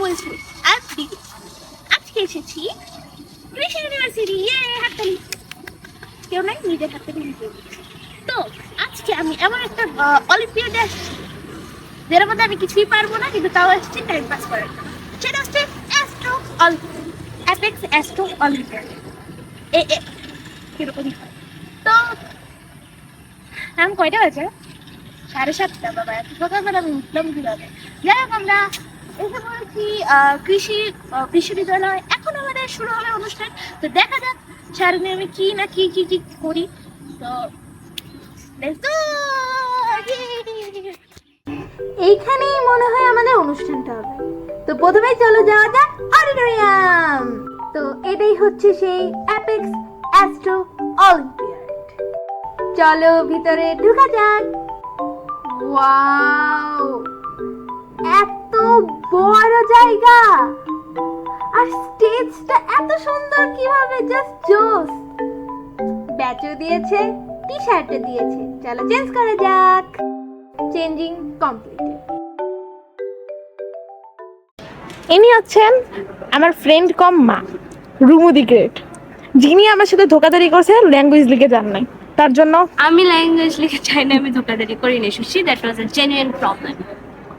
বলছি আপনি আজকে এসেছি কৃষি ইউনিভার্সিটি হাততালি কেউ নাই নিজের হাততালি নিজে তো আজকে আমি এমন একটা অলিম্পিয়াডে আসছি যেটার মধ্যে আমি কিছুই পারবো না কিন্তু তাও আসছি টাইম পাস করার জন্য সেটা হচ্ছে অ্যাস্ট্রো অ্যাপেক্স অ্যাস্ট্রো অলিম্পিয়াড কিরকমই হয় তো এখন কয়টা বাজে 7:30 বাবা এত সকালবেলা আমি উঠলাম কিভাবে যাই হোক আমরা এসে পড়েছি কৃষি বিশ্ববিদ্যালয় এখন আমাদের শুরু হবে অনুষ্ঠান তো দেখা যাক সারাদিন আমি কি না কি কি কি করি তো এইখানেই মনে হয় আমাদের অনুষ্ঠানটা হবে তো প্রথমেই চলো যাওয়া যাক অডিটোরিয়াম তো এটাই হচ্ছে সেই অ্যাপেক্স অ্যাস্ট্রো অলিম্পিয়াড চলো ভিতরে ঢোকা যাক ওয়াও এত বড় জায়গা আর স্টেজটা এত সুন্দর কিভাবে জাস্ট জোস ব্যাচও দিয়েছে টি-শার্টও দিয়েছে চলো চেঞ্জ করা যাক চেঞ্জিং কমপ্লিটেড ইনি হচ্ছেন আমার ফ্রেন্ড কম মা রুমুদি গ্রেট যিনি আমার সাথে ধোকাধারি করছে ল্যাঙ্গুয়েজ লিখে যান নাই তার জন্য আমি ল্যাঙ্গুয়েজ লিখে চাই না আমি ধোকাধারি করিনি Sushi that was a genuine problem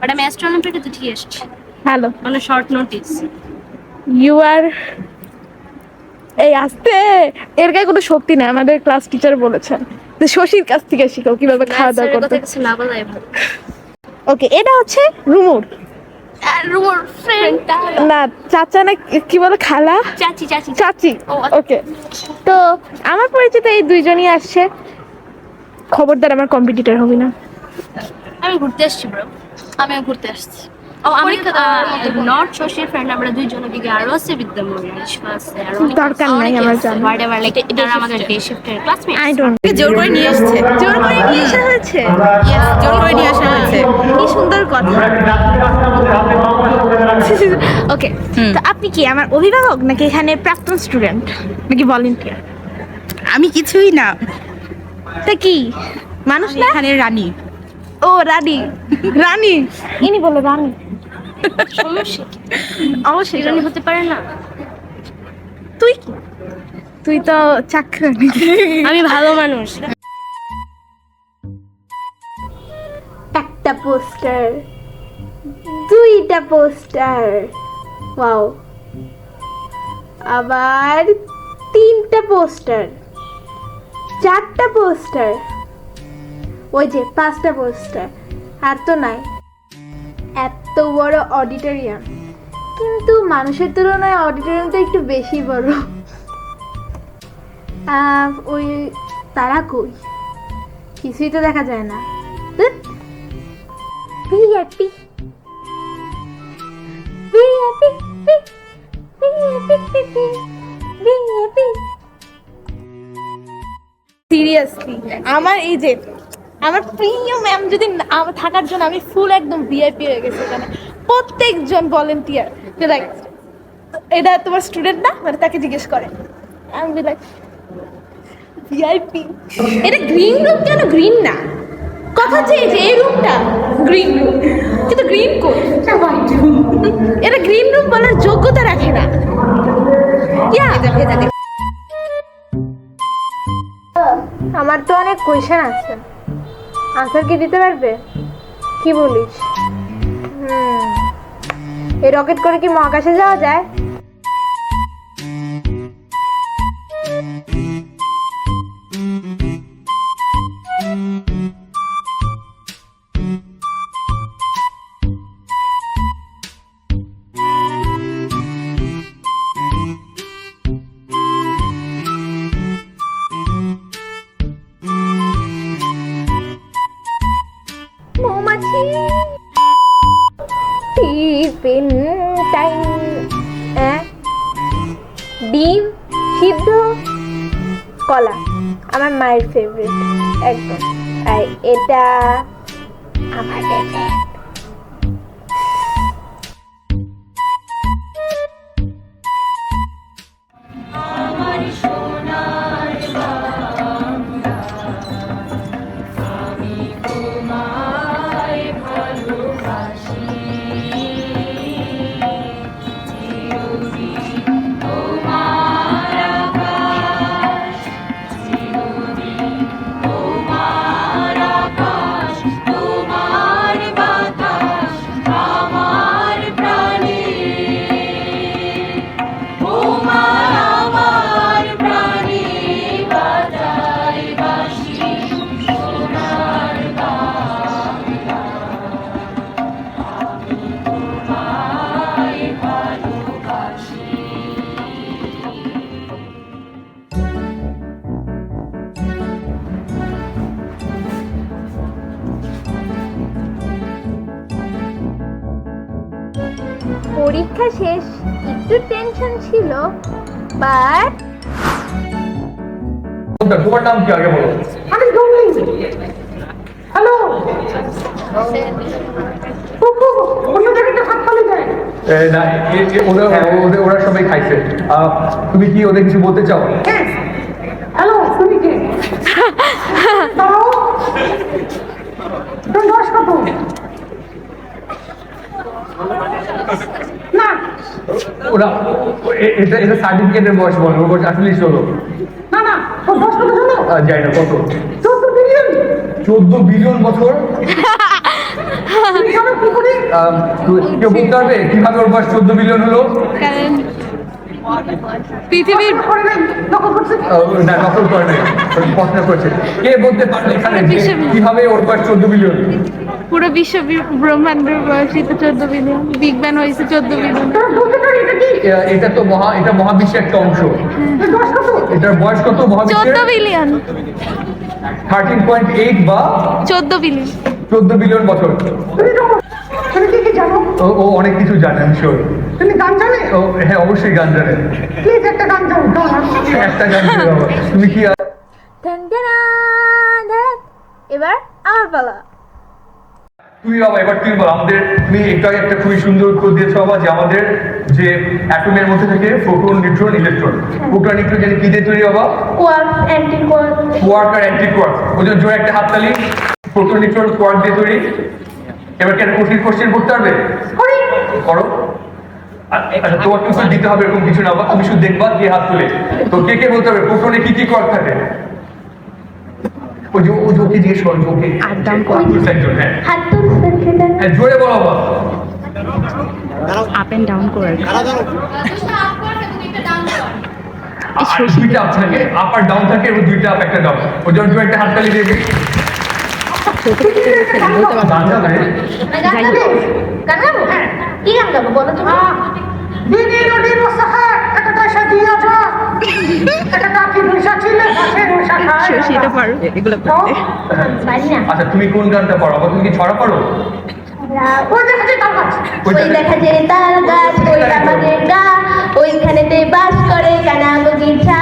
but আমি অ্যাস্ট্রোনমিতে তো ঠিক এসেছি hello on a short notice you are এই আসতে এর গায়ে কোনো শক্তি নাই আমাদের ক্লাস টিচার বলেছেন যে শশীর কাছ থেকে শিখো কিভাবে খাওয়া দাওয়া করতে কিছু না বলাই ভালো ওকে এটা হচ্ছে রুমুর রুমোর ফ্রেন্ড না চাচা না কি বলে খালা চাচি চাচি চাচি ও, ওকে তো আমার পরিচিত এই দুইজনই আসছে খবরদার আমার কম্পিটিটর হবি না আমি ঘুরতে আসছি ব্রো আমিও ঘুরতে আসছি ও আমি নট শশীর ফ্রেন্ড আমরা দুইজন দিকে আরো আছে বিদ্যাময় আছে আর দরকার নাই আমার জানা হোয়াটএভার লাইক এটা আমাদের ডে শিফটের ক্লাসমেট আই ডোন্ট জোর করে নিয়ে এসেছে জোর করে নিয়ে আসা হয়েছে জোর করে নিয়ে আসা হয়েছে কি সুন্দর কথা ওকে তো আপনি কি আমার অভিভাবক নাকি এখানে প্রাক্তন স্টুডেন্ট নাকি ভলান্টিয়ার আমি কিছুই না তা কি মানুষ না এখানে রানী ও রানী রানী ইনি বলে রানী সমস্যা কি? অবশ্যই এজন্য হতে পারে না তুই কি তুই তো চাকরি আমি ভালো মানুষ একটা পোস্টার দুইটা পোস্টার ওয়াও আবার তিনটা পোস্টার চারটা পোস্টার ওই যে পাঁচটা পোস্টার আর তো নাই এত বড় অডিটোরিয়াম কিন্তু মানুষের তুলনায় অডিটোরিয়ামটা একটু বেশি বড় ওই তারা কই কিছুই তো দেখা যায় না ভিআইপি ভিআইপি ভিআইপি সিরিয়াসলি আমার এই যে আমার প্রিয় ম্যাম যদি থাকার জন্য আমি ফুল একদম ভিআইপি হয়ে গেছি এখানে প্রত্যেকজন ভলান্টিয়ার যে লাইক এটা তোমার স্টুডেন্ট না মানে তাকে জিজ্ঞেস করে আমি লাইক ভিআইপি এটা গ্রিন রুম কেন গ্রিন না কথা হচ্ছে এই যে এই রুমটা গ্রিন রুম কিন্তু গ্রিন কোড এটা গ্রিন রুম বলার যোগ্যতা রাখে না আমার তো অনেক কোয়েশ্চেন আছে আনসার কি দিতে পারবে কি বলিস এই রকেট করে কি মহাকাশে যাওয়া যায় মৌমাছি টিফিন টাইম ডিম সিদ্ধ কলা আমার মায়ের ফেভারিট একদম আর এটা আমার ফেভারিট পরীক্ষা শেষ, একটু টেনশন ছিল, বাট তোমার নাম কি আগে বলো? আমি গৌরী। হ্যালো, অন্য জায়গাটা হাত তালি দেয়। না, ওরা সবাই খাইছে। তুমি কি ওদের কিছু বলতে চাও? হ্যালো, তুমি কে? দাও। তোর বয়স কত? না, ওরা এটা সার্টিফিকেটের বয়স বলো, ওর বয়স আসলে 16। না, না, তোর বয়স কত জানো? যাই না, কত? 14 বিলিয়ন। 14 বিলিয়ন বছর? তুমি জানো কি করে? কেউ বলতে পারবে কিভাবে ওর বয়স 14 বিলিয়ন হলো? কারণ পৃথিবীর করে নাই, নকল করছে। না, নকল করে নাই, পড়াশোনা করেছে। কে বলতে পারবে এখানে যে কিভাবে ওর বয়স 14 বিলিয়ন? পুরো বিশ্ব ব্রহ্মাণ্ডের বয়সই তো 14 বিলিয়ন, বিগ ব্যাং হয়েছে 14 বিলিয়ন। তোর বলতে পারি এটা কি? এটা তো এটা মহাবিশ্বের একটা অংশ। তোর বয়স কত? এটার বয়স কত মহাবিশ্বের? 14 বিলিয়ন, 13.8 বা 14 বিলিয়ন। 14 বিলিয়ন বছর। তুমি জানো? তুমি কি জানো? ও অনেক কিছু জানে, আমি শিওর। তুমি গান জানে? ও হ্যাঁ, অবশ্যই গান জানে। প্লিজ একটা গান গাও। একটা গান ছিল আমার। তুমি কি এবার আমার পালা। তুমি বাবা, এবার তুমি বল আমাদের। তুমি একটু আগে একটা খুবই সুন্দর উত্তর দিয়েছো বাবা, যে আমাদের যে অ্যাটমের মধ্যে থাকে proton, neutron, electron. Proton, neutron জানি কি দিয়ে তৈরি বাবা? Quark, anti quark. কোয়ার্ক আর অ্যান্টি কোয়ার্ক। ওই জন্য জোরে একটা হাততালি। প্রোটন, নিউট্রন, কোয়ার্ক দিয়ে তৈরি। এবার কি একটা কঠিন কোশ্চেন করতে পারবে? করো। আচ্ছা, তোমার কিছু দিতে হবে এরকম কিছু না, তুমি শুধু দেখবা কে হাত তুলে। তো কে কে বলতে হবে প্রোটনে কি কি কোয়ার্ক থাকে? ওই যে ওকে জিজ্ঞেস করো, ওকে একজন। হ্যাঁ হাত তুলছেন সেটা হ্যাঁ, জোরে বলো বাবা। আপ এন্ড ডাউন করে আর দুইটা আপ থাকে, আপ আর ডাউন থাকে, এবং দুইটা আপ একটা ডাউন। ওই জন্য তুমি একটা হাততালি দেবে। গান গাবে? গান গাবো? গান গাবো? কি গান গাবো বলো তো? দিনে নদীর সাহা একটা পয়সা দিয়া যা। একটা কাকি পয়সা ছিল, পাশে পয়সা খায়। সেটা পারো এগুলো করতে। পারি না। আচ্ছা, তুমি কোন গানটা পারো? আবার তুমি কি ছড়া পারো? ওই দেখা যায় তার কাছে। ওই দেখা যায় তাল গাছ, ওই আমাদের গা, ওইখানেতে বাস করে কানা বগিচা।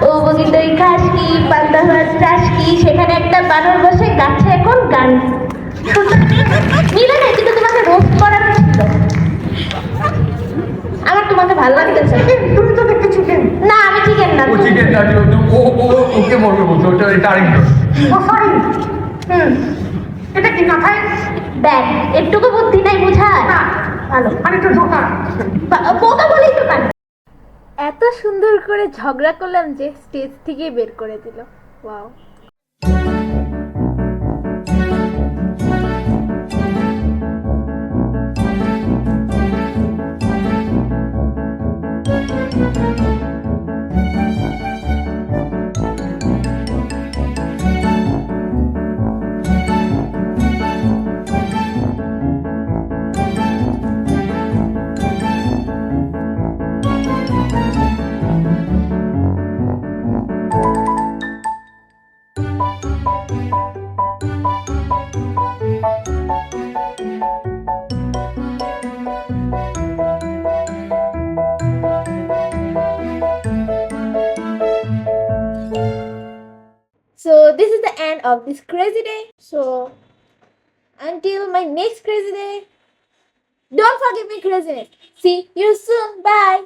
ও বগি তুই খাস কি, পান্তা ভাত চাস কি, সেখানে একটা বানর বসে গাছে এখন গান। মিলে না, কিন্তু তোমাকে রোস্ট করার ছিল। আমার তোমাকে ভালো লাগতেছে। তুমি তো দেখতে চিকেন। না, আমি চিকেন না। ও চিকেন গাড়ি, ওকে মরবে বলছো, ওটা এটা আরেকজন। ও সরি। এটা কি না খায়? দেখ, একটুকু বুদ্ধি নাই বুঝায়। না, ভালো। মানে একটু ঢোকা। বোকা বলেই তো কান। এত সুন্দর করে ঝগড়া করলাম যে স্টেজ থেকে বের করে দিল। Wow. So this is the end of this crazy day. So until my next crazy day, don't forget my craziness. See you soon. Bye.